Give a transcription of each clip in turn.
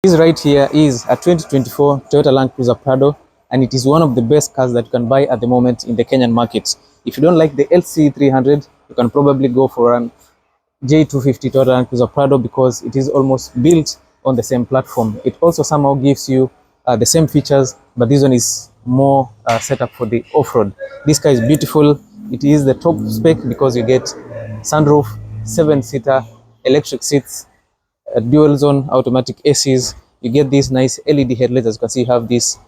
This right here is a 2024 Toyota Landcruiser Prado, and it is one of the best cars that you can buy at the moment in the Kenyan market. If you don't like the LC300, you can probably go for an J250 Toyota Landcruiser Prado because it is almost built on the same platform. It also somehow gives you the same features, but this one is more set up for the off-road. This car is beautiful. It is the top spec because you get sunroof, 7-seater, electric seats, dual zone automatic ACs. You get these nice LED headlights. As you can see, you have this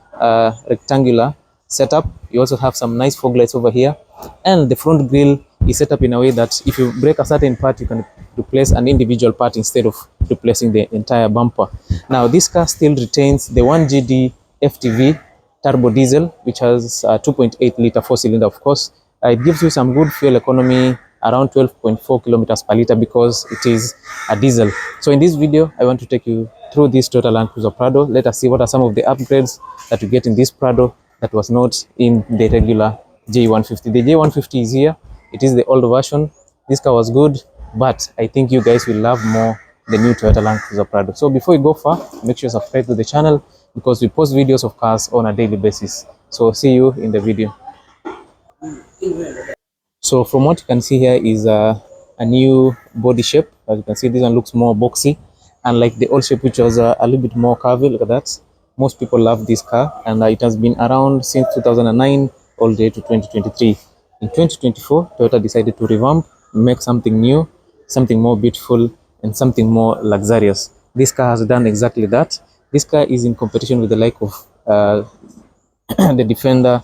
rectangular setup. You also have some nice fog lights over here, and the front grille is set up in a way that if you break a certain part, you can replace an individual part instead of replacing the entire bumper. Now, this car still retains the 1GD FTV turbo diesel, which has 2.8 liter 4-cylinder, of course. It gives you some good fuel economy, around 12.4 kilometers per liter, because it is a diesel. So in this video, I want to take you through this Toyota Landcruiser Prado. Let us see what are some of the upgrades that you get in this Prado that was not in the regular J150. The J150 is here. It is the old version. This car was good, but I think you guys will love more the new Toyota Landcruiser Prado. So before you go far, make sure you subscribe to the channel because we post videos of cars on a daily basis. So see you in the video. So from what you can see here is a new body shape. As you can see, this one looks more boxy, unlike the old shape, which was a little bit more curvy. Look at that. Most people love this car, and it has been around since 2009 all the way to 2023. In 2024, Toyota decided to revamp, make something new, something more beautiful, and something more luxurious. This car has done exactly that. This car is in competition with the like of the Defender.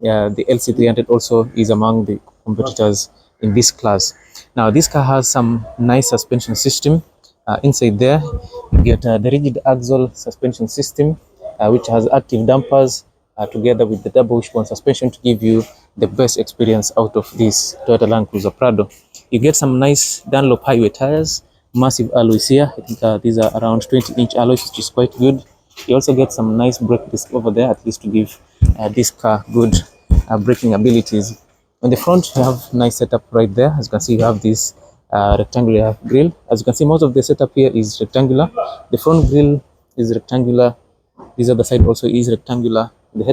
The LC300 also is among the competitors in this class. Now, this car has some nice suspension system. Inside there, you get the rigid axle suspension system, which has active dampers together with the double wishbone suspension to give you the best experience out of this Toyota Landcruiser Prado. You get some nice Dunlop highway tires, massive alloys here. I think these are around 20-inch alloys, which is quite good. You also get some nice brake disc over there, at least to give this car good braking abilities. On the front, you have nice setup right there. As you can see, you have this rectangular grille. As you can see, most of the setup here is rectangular. The front grille is rectangular. This other side also is rectangular. The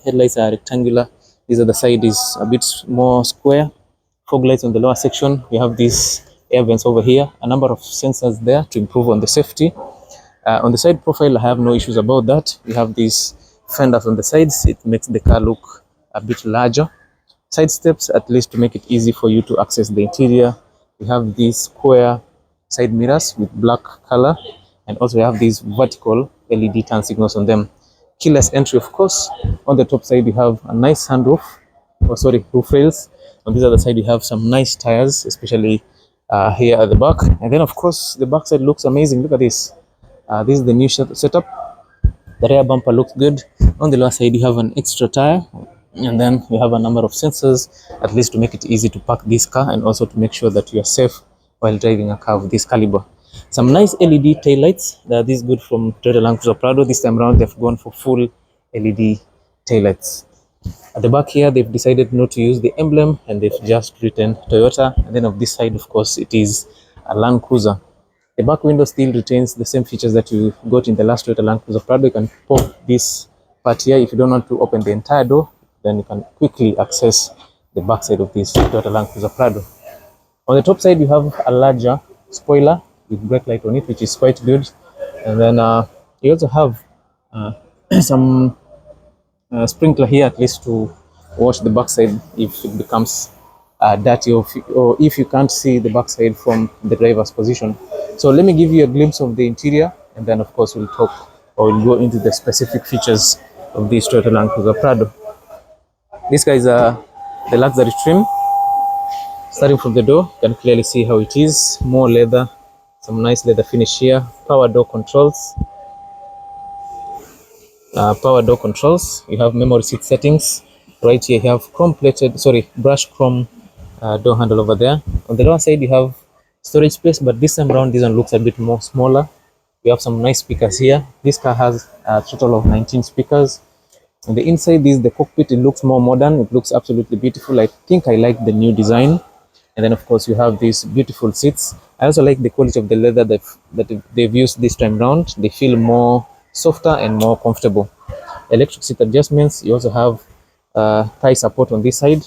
headlights are rectangular. This other side is a bit more square. Fog lights on the lower section. We have these air vents over here. A number of sensors there to improve on the safety. On the side profile, I have no issues about that. We have these fenders on the sides. It makes the car look a bit larger. Side steps, at least to make it easy for you to access the interior. We have these square side mirrors with black color, and also we have these vertical LED turn signals on them. Keyless entry, of course. On the top side, you have a nice sunroof, roof rails. On this other side, you have some nice tires, especially here at the back. And then, of course, the back side looks amazing. Look at this. This is the new setup. The rear bumper looks good. On the lower side, you have an extra tire, and then we have a number of sensors, at least to make it easy to park this car and also to make sure that you are safe while driving a car of this caliber. Some nice LED taillights. This is good from Toyota Landcruiser Prado. This time around, they've gone for full LED taillights. At the back here, they've decided not to use the emblem, and they've just written Toyota. And then of this side, of course, it is a Landcruiser. The back window still retains the same features that you got in the last Toyota Landcruiser Prado. You can pop this part here. If you don't want to open the entire door, then you can quickly access the back side of this Toyota Landcruiser Prado. On the top side, you have a larger spoiler with brake light on it, which is quite good. And then you also have some sprinkler here, at least to wash the backside if it becomes dirty, or if you can't see the backside from the driver's position. So let me give you a glimpse of the interior, and then of course we'll go into the specific features of this Toyota Landcruiser Prado. This guy is the luxury trim. Starting from the door, you can clearly see how it is. More leather, some nice leather finish here. Power door controls. You have memory seat settings. Right here you have brushed chrome door handle over there. On the lower side you have storage space, but this time around this one looks a bit more smaller. We have some nice speakers here. This car has a total of 19 speakers. On the inside, this is the cockpit. It looks more modern. It looks absolutely beautiful. I think I like the new design. And then of course you have these beautiful seats. I also like the quality of the leather that they've used this time round. They feel more softer and more comfortable. Electric seat adjustments. You also have thigh support on this side.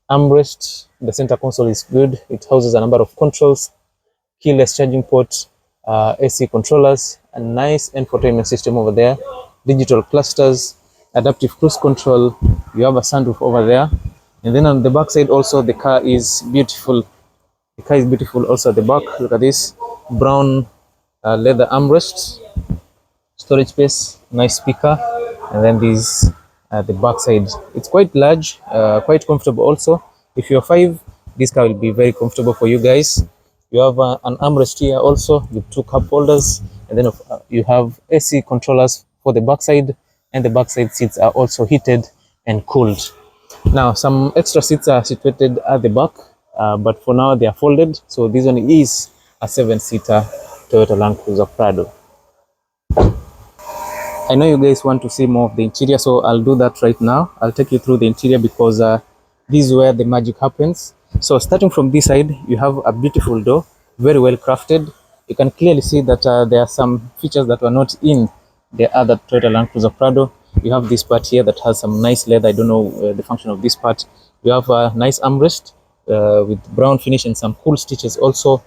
Armrest. The center console is good. It houses a number of controls, keyless charging port, AC controllers, a nice infotainment system over there, digital clusters, adaptive cruise control. You have a sunroof over there. And then on the back side also, the car is beautiful. The car is beautiful also at the back. Look at this brown leather armrest, storage space, nice speaker. And then these at the back side. It's quite large, quite comfortable also. If you're 5, this car will be very comfortable for you guys. You have an armrest here also with 2 cup holders, and then you have AC controllers for the backside, and the backside seats are also heated and cooled. Now some extra seats are situated at the back, but for now they are folded. So this one is a 7-seater Toyota Landcruiser Prado. I know you guys want to see more of the interior, so I'll do that right now. I'll take you through the interior because this is where the magic happens. So starting from this side, you have a beautiful door, very well crafted. You can clearly see that there are some features that were not in the other Toyota Landcruiser Prado. You have this part here that has some nice leather. I don't know the function of this part. You have a nice armrest with brown finish and some cool stitches also.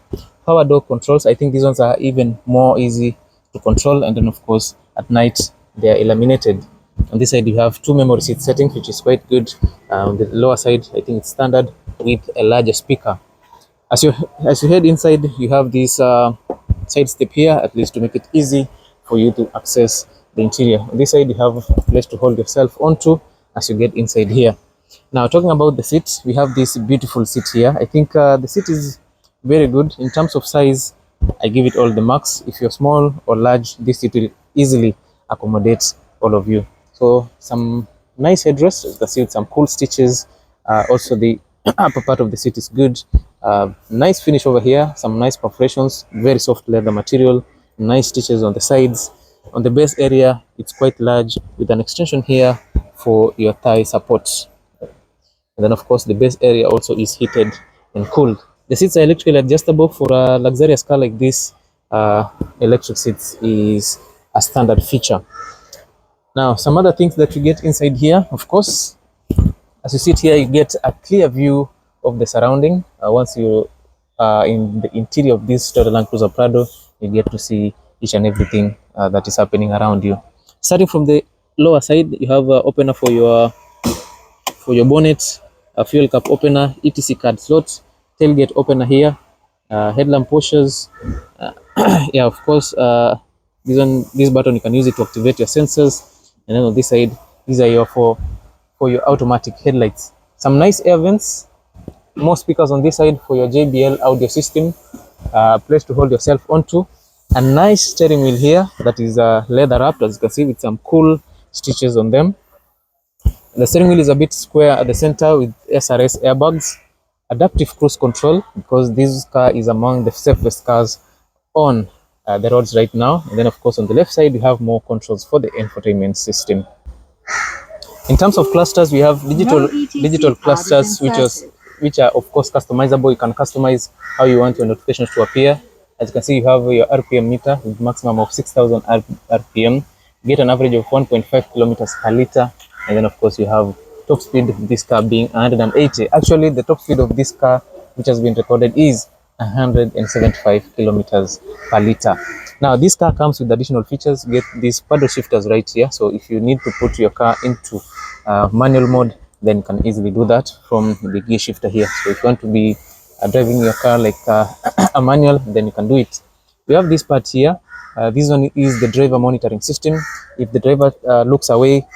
Power door controls. I think these ones are even more easy to control, and then of course at night they are illuminated. On this side you have 2 memory seat settings, which is quite good. On the lower side I think it's standard with a larger speaker. As you head inside, you have this side step here, at least to make it easy for you to access the interior. On this side you have a place to hold yourself onto as you get inside here. Now talking about the seats, we have this beautiful seat here. I think the seat is very good in terms of size. I give it all the marks. If you're small or large, this seat will easily accommodate all of you. So some nice headrest, you can see with some cool stitches. Also the upper part of the seat is good. Nice finish over here, some nice perforations, very soft leather material, nice stitches on the sides. On the base area, it's quite large with an extension here for your thigh support. And then of course the base area also is heated and cooled. The seats are electrically adjustable. For a luxurious car like this, electric seats is a standard feature. Now some other things that you get inside here, of course, as you sit here, you get a clear view of the surrounding. Once you are in the interior of this Toyota Landcruiser Prado, you get to see each and everything that is happening around you. Starting from the lower side, you have an opener for your bonnet, a fuel cap opener, etc card slot, tailgate opener here, headlamp washers. Yeah, of course, this button you can use it to activate your sensors. And then on this side, these are your for your automatic headlights. Some nice air vents, more speakers on this side for your JBL audio system, place to hold yourself onto. A nice steering wheel here that is leather wrapped, as you can see, with some cool stitches on them. The steering wheel is a bit square at the center with SRS airbags. Adaptive cruise control, because this car is among the safest cars on the roads right now. And then of course on the left side we have more controls for the infotainment system. In terms of clusters, we have digital clusters which are of course customizable. You can customize how you want your notifications to appear. As you can see, you have your RPM meter with maximum of 6,000 RPM. You get an average of 1.5 kilometers per liter. And then of course you have top speed of this car being 180. Actually, the top speed of this car, which has been recorded, is 175 kilometers per liter. Now, this car comes with additional features. You get these paddle shifters right here. So if you need to put your car into manual mode, then you can easily do that from the gear shifter here. So if you want to be driving your car like a manual, then you can do it. We have this part here. This one is the driver monitoring system. If the driver looks away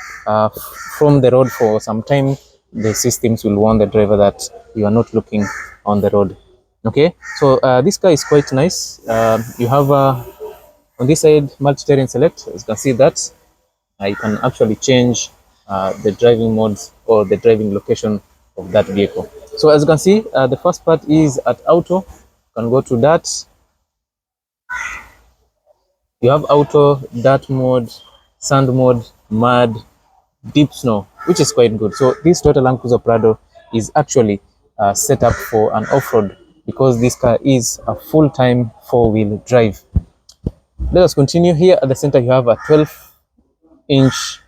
from the road for some time, the systems will warn the driver that you are not looking on the road. Okay, so this car is quite nice. You have on this side multi-terrain select. As you can see that you can actually change the driving modes or the driving location of that vehicle. So as you can see, the first part is at auto. You can go to that. You have auto, dirt mode, sand mode, mud, deep snow, which is quite good. So this Toyota Landcruiser Prado is actually setup for an off-road, because this car is a full-time four-wheel drive. Let us continue. Here at the center you have a 12-inch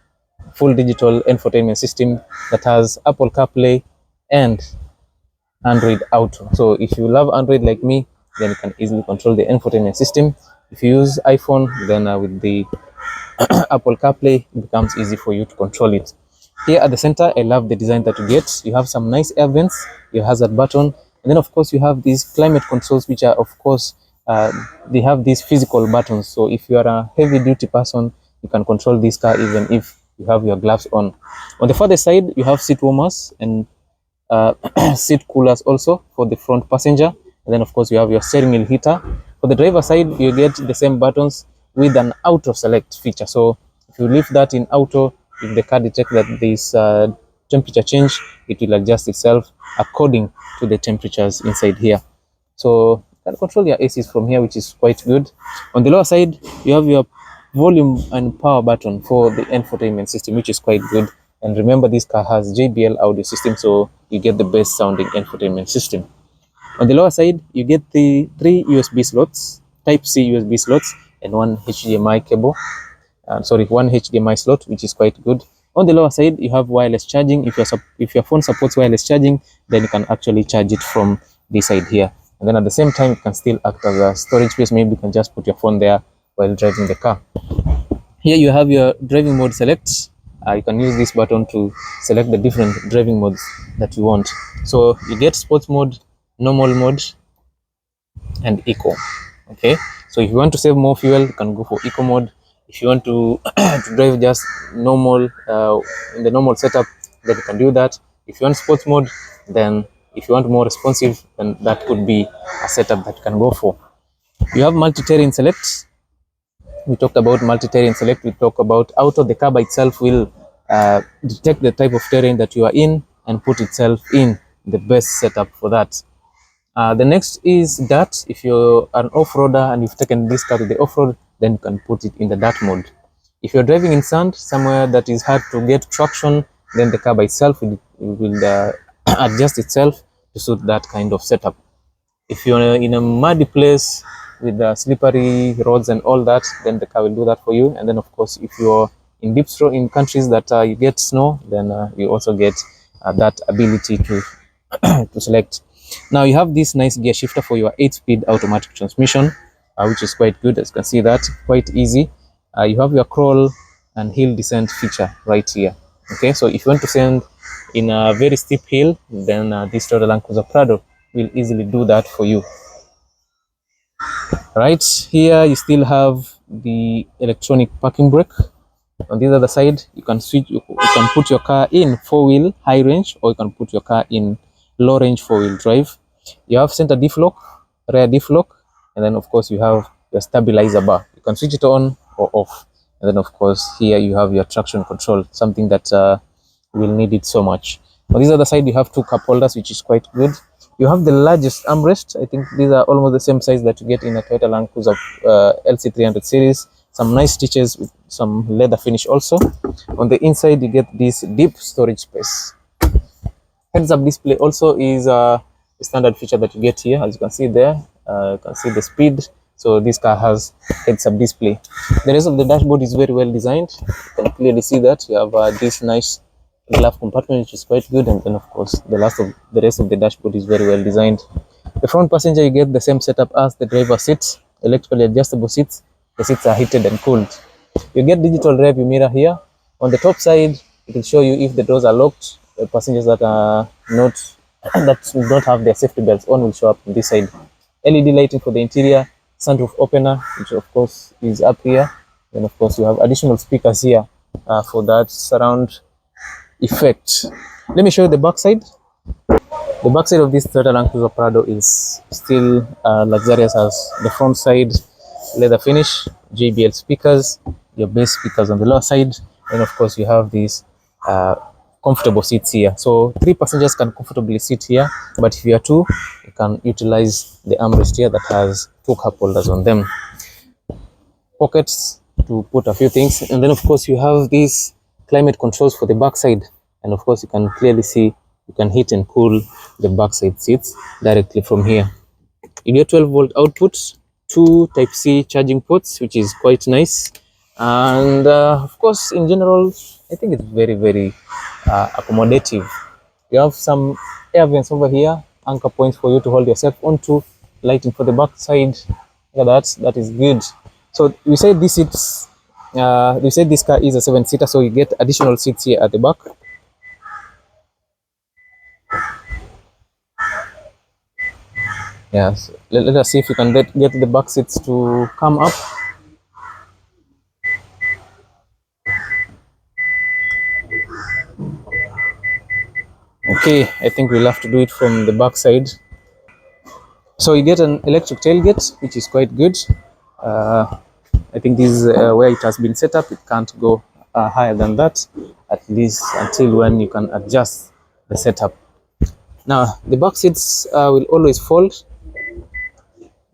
full digital infotainment system that has Apple CarPlay and Android Auto. So if you love Android like me, then you can easily control the infotainment system. If you use iPhone, then with the Apple CarPlay, it becomes easy for you to control it. Here at the center, I love the design that you get. You have some nice air vents, your hazard button, and then of course you have these climate controls, which are of course they have these physical buttons. So if you are a heavy duty person, you can control this car even if you have your gloves on. On the further side, you have seat warmers and seat coolers also for the front passenger. And then of course you have your steering wheel heater. For the driver side, you get the same buttons with an auto select feature. So if you leave that in auto, if the car detects that this temperature change, it will adjust itself according to the temperatures inside here. So you can control your ACs from here, which is quite good. On the lower side, you have your volume and power button for the infotainment system, which is quite good. And remember, this car has JBL audio system, so you get the best sounding infotainment system. On the lower side, you get the 3 USB slots, Type C USB slots, and one HDMI cable. One HDMI slot, which is quite good. On the lower side, you have wireless charging. If your phone supports wireless charging, then you can actually charge it from this side here. And then at the same time, it can still act as a storage space. Maybe you can just put your phone there while driving the car. Here you have your driving mode select. You can use this button to select the different driving modes that you want. So you get sports mode, normal mode, and eco. Okay, so if you want to save more fuel, you can go for eco mode. If you want to, to drive just normal in the normal setup, then you can do that. If you want sports mode, then if you want more responsive, then that could be a setup that you can go for. You have multi-terrain select. We talked about multi-terrain select. We talked about auto. The car by itself will detect the type of terrain that you are in and put itself in the best setup for that. The next is that if you're an off-roader and you've taken this car to the off-road, then you can put it in the dirt mode. If you're driving in sand, somewhere that is hard to get traction, then the car by itself will adjust itself to suit that kind of setup. If you're in a muddy place with slippery roads and all that, then the car will do that for you. And then of course, if you're in deep snow in countries that you get snow, then you also get that ability to to select. Now you have this nice gear shifter for your 8-speed automatic transmission, which is quite good. As you can see, that quite easy. You have your crawl and hill descent feature right here. Okay, so if you want to send in a very steep hill, then this Toyota Landcruiser Prado will easily do that for you. Right here, you still have the electronic parking brake. On the other side, you can switch. You can put your car in 4-wheel high range, or you can put your car in low range 4-wheel drive. You have center diff lock, rear diff lock, and then of course you have your stabilizer bar. You can switch it on or off. And then of course here you have your traction control, something that will need it so much. On this other side, you have 2 cup holders, which is quite good. You have the largest armrest. I think these are almost the same size that you get in a Toyota Landcruiser LC300 series. Some nice stitches with some leather finish also. On the inside, you get this deep storage space. Heads-up display also is a standard feature that you get here. As you can see there, you can see the speed. So this car has heads-up display. The rest of the dashboard is very well designed. You can clearly see that you have this nice glove compartment, which is quite good, and then of course the rest of the dashboard is very well designed. The front passenger, you get the same setup as the driver seats, electrically adjustable seats. The seats are heated and cooled. You get digital rearview mirror here. On the top side, it will show you if the doors are locked. The passengers that are not that do not have their safety belts on will show up on this side. LED lighting for the interior, sunroof opener, which of course is up here. Then of course you have additional speakers here for that surround effect. Let me show you the back side. The back side of this Toyota Landcruiser Prado is still luxurious as the front side. Leather finish, JBL speakers, your bass speakers on the lower side, and of course you have these comfortable seats here. So 3 passengers can comfortably sit here, but if you are 2, you can utilize the armrest here that has 2 cup holders on them. Pockets to put a few things, and then of course you have these climate controls for the back side, and of course you can clearly see you can heat and cool the backside seats directly from here. You get 12-volt output, 2 Type-C charging ports, which is quite nice. And of course, in general, I think it's very accommodative. You have some air vents over here, anchor points for you to hold yourself onto, lighting for the back side. Look at that, that is good. So we said this seats, we said this car is a 7-seater, so you get additional seats here at the back. Yes, let us see if we can get the back seats to come up. Okay, I think we'll have to do it from the back side. So you get an electric tailgate, which is quite good. I think this is where it has been set up. It can't go higher than that, at least until when you can adjust the setup. Now, the back seats will always fold.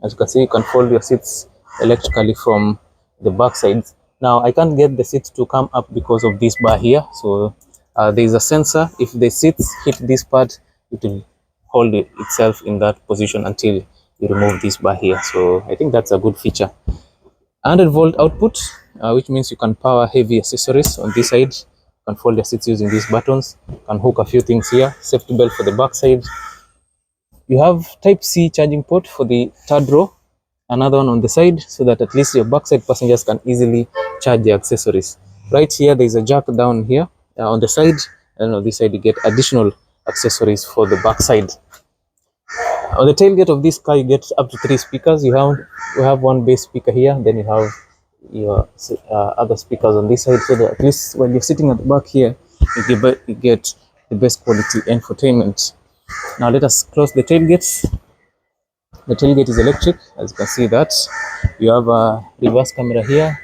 As you can see, you can fold your seats electrically from the back sides. Now, I can't get the seats to come up because of this bar here. So there is a sensor. If the seats hit this part, it will hold itself in that position until you remove this bar here. So I think that's a good feature. 100-volt output, which means you can power heavy accessories on this side. You can fold your seats using these buttons. You can hook a few things here. Safety belt for the back side. You have Type-C charging port for the third row, another one on the side, so that at least your backside passengers can easily charge their accessories. Right here, there is a jack down here on the side, and on this side you get additional accessories for the backside. On the tailgate of this car, you get up to 3 speakers. You have one bass speaker here, then you have your other speakers on this side, so that at least when you're sitting at the back here, you get the best quality infotainment. Now let us close the tailgates. The tailgate is electric, as you can see that. You have a reverse camera here,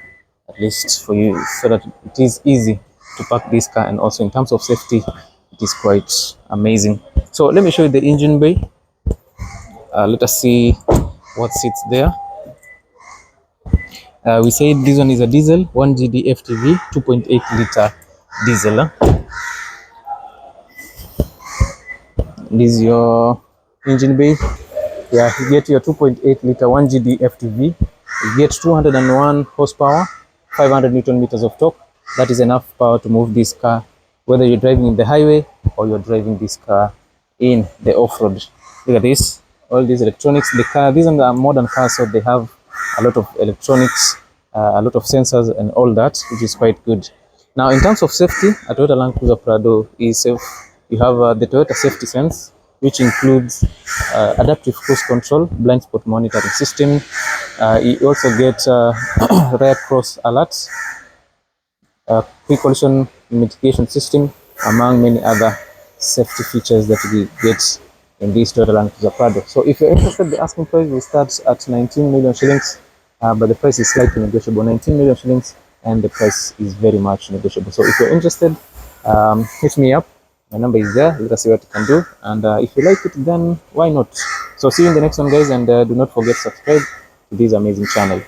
at least for you, so that it is easy to park this car, and also in terms of safety, it is quite amazing. So let me show you the engine bay. Let us see what sits there. We said this one is a diesel, 1GD FTV, 2.8 liter diesel. This is your engine bay. Yeah, you get your 2.8 liter 1GD FTV. You get 201 horsepower, 500 Newton meters of torque. That is enough power to move this car, whether you're driving in the highway or you're driving this car in the off-road. Look at this, all these electronics. These are modern cars, so they have a lot of electronics, a lot of sensors and all that, which is quite good. Now, in terms of safety, a Toyota Landcruiser Prado is safe. You have the Toyota Safety Sense, which includes adaptive cruise control, blind spot monitoring system. You also get rear cross alerts, quick collision mitigation system, among many other safety features that we get in this Toyota Landcruiser Prado. So if you're interested, the asking price will start at 19 million shillings, but the price is slightly negotiable. 19 million shillings, and the price is very much negotiable. So if you're interested, hit me up. My number is there. Let us see what you can do, and if you like it, then why not? So see you in the next one, guys, and do not forget to subscribe to this amazing channel.